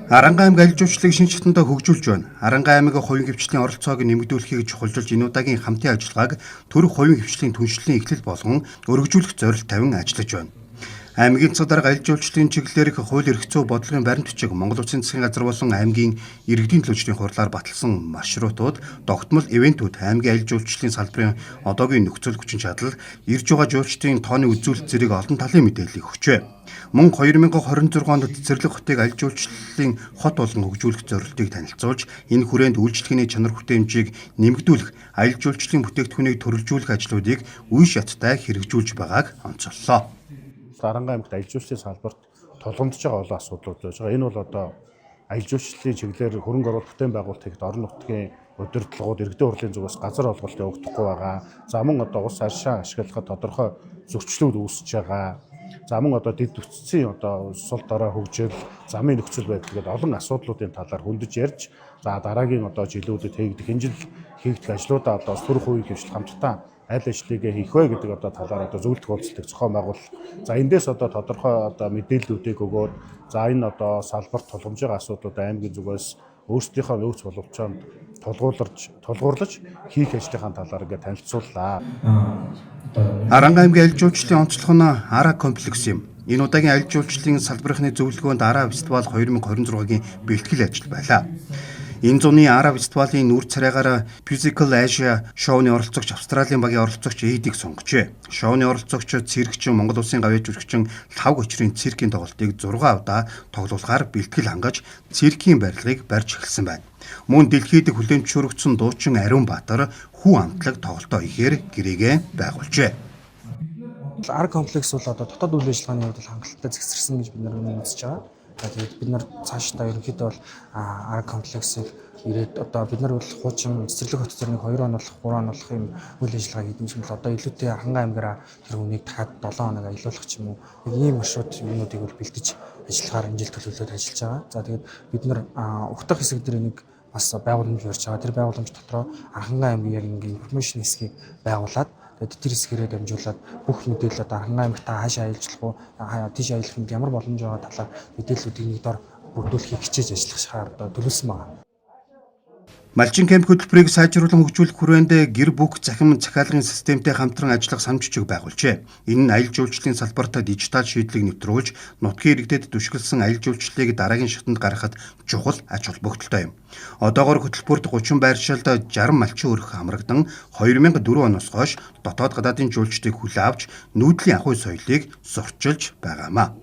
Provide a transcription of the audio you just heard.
Аранга аймаг аль жуулчлалыг шинэ чатандаа хөгжүүлж байна. Аранга аймаг хувийн хвшлийн оролцоог нэмэгдүүлэхийг чухалчилж энэ удаагийн хамтын ажиллагааг төрөх хувийн хвшлийн түншлэлийн эхлэл болгон өргөжүүлэх зорилт тавин ажиллаж байна. Аймгийн цэг дарга аль жуулчлалын чиглэлээр хууль эрх зүй бодлогын баримт бичиг Монгол Улсын засгийн газар болон аймгийн иргэдийн төлөвчдийн хурлаар баталсан маршрутууд, тогтмол ивентүүд аймгийн аль жуулчлалын салбарын одоогийн нөхцөл хүчин чадал, ирж байгаа жуулчдын тооны үзүүлэлт зэрэг олон талын мэдээллийг өгчээ. Мөн 2026 онд Цэцэрлэг хотыг аль жуулчлалын хот болгон хөгжүүлэх зорилтыг танилцуулж, энэ хүрээнд үйлчлэгээний чанар хүлээмжийг нэмэгдүүлэх, аль жуулчлалын бүтээгдэхүүнийг төрөлжүүлэх ажлуудыг үе шаттай хэрэгжүүлж байгааг онцоллоо. Аранга аймагт аялал жуулчлалын салбарт тулгамдж байгаа олон асуудлууд байж байгаа. Энэ бол одоо аялал жуулчлалын чиглэлээр хөрөнгө оруулалт бүтээн байгуулалтыг орон нутгийн удирдлагууд иргэдийн хурлын зүгээс газар олголт явагдахгүй байгаа. За мөн одоо ус аршаа ашиглахад тодорхой зөрчлүүд үүсэж байгаа. За мөн одоо дэд үтцийн одоо сул дорой хөгжил, замын нөхцөл байдал гэдэг олон асуудлуудын талаар хөндөж ярьж, за дараагийн одоо жилүүдэд хийгдэх энэ жил хийгдэх ажлуудаа одоо төрөх үеийн хвшил хамтдаа аль ажлыг хийх вэ гэдэг одоо талаар одоо зөвлөлт уулзалтыг зохион байгуул. За эндээс одоо тодорхой одоо мэдээллүүдийг өгөөд, за энэ одоо салбарт тулгамж байгаа асуудлууд аймгийн зүгээс өөрсдийнхөө нөөц боловчоонд тулгуурлаж хийх ажлынхаа талаар ингээд танилцууллаа. Аранга аймгийн аль жуулчлалын онцлог нь Ара комплекс юм. Энэ удаагийн аль жуулчлалын салбарынхны зөвлөгөөнд Ара фестивал 2026-гийн бэлтгэл ажил байлаа. Энэ зуны Ара фестивалийн нүүр царайгаар Physical Asia шоуны оролцогч Австралийн багийн оролцогч Эдийг сонгожээ. Шоуны оролцогч циркчин Монгол Улсын гавьяа жүжигчин Лав Гочрын циркийн тоглолтыг 6 удаа тоглуулахаар бэлтгэл хангаж циркийн барилгыг барьж эхэлсэн байна. Мөн дэлхийд хүлээмж шүрэгдсэн дуучин Ариун Баатар хүү амтлаг тоглолтоо ихээр гэрээгээ байгуулжээ. Ара комплекс бол одоо дотоод үйл ажиллагааны хувьд хангалттай зэгцэрсэн гэж бид нар үзэж байгаа. Тэгээд бид нар цаашдаа ерөнхийдөө бол Ара комплексыг ирээд одоо бид нар бол хуучин Цэцэрлэг хот зэрэг 2 он болох 3 он болох юм үйл ажиллагаа хийдэг юм бол одоо илүүтэй Аранга аймгаараа тэр үнийг дахиад 7 хоног аялуулах ч юм уу нэг ийм маршрут юмнуудыг бол бэлдэж ажиллахаар энэ жил төлөвлөлөд ажиллаж байгаа. За тэгээд бид нар ухтах хэсэг дээр нэг бас байгууламж барьж байгаа. Тэр байгууламж дотроо Аранга аймгийн яг нэг информашн хэсгийг байгуулад тэгээд тэр хэсгээрээ дамжуулаад бүх мэдээлэл одоо Аранга аймагтаа хаашаа аялжлах уу, тийш аялах нь ямар боломж байгаа талаар мэдээллүүдийг нэг дор бүрдүүлэхийг хичээж ажиллахаар одоо төлөвлөсөн байна. Малчин кемп хөтөлбөрийг сайжруулан хөгжүүлэх хүрээнд гэр бүх захим захиалгын системтэй хамтран ажиллах санамж жижиг байгуулжээ. Энэ нь аялал жуулчлалын салбарт дижитал шийдлийг нэвтрүүлж, нутгийн иргэдэд түшиглсэн аялал жуулчлалыг дараагийн шатанд гаргахад чухал ач холбогдолтой юм. Одоогоор хөтөлбөрт 30 байршилд 60 малчин өрх хамрагдан 2004 оноос хойш дотоод гадаадын жуулчдыг хүлээн авч нүүдлийн ахуй соёлыг зурчилж байгаамаа.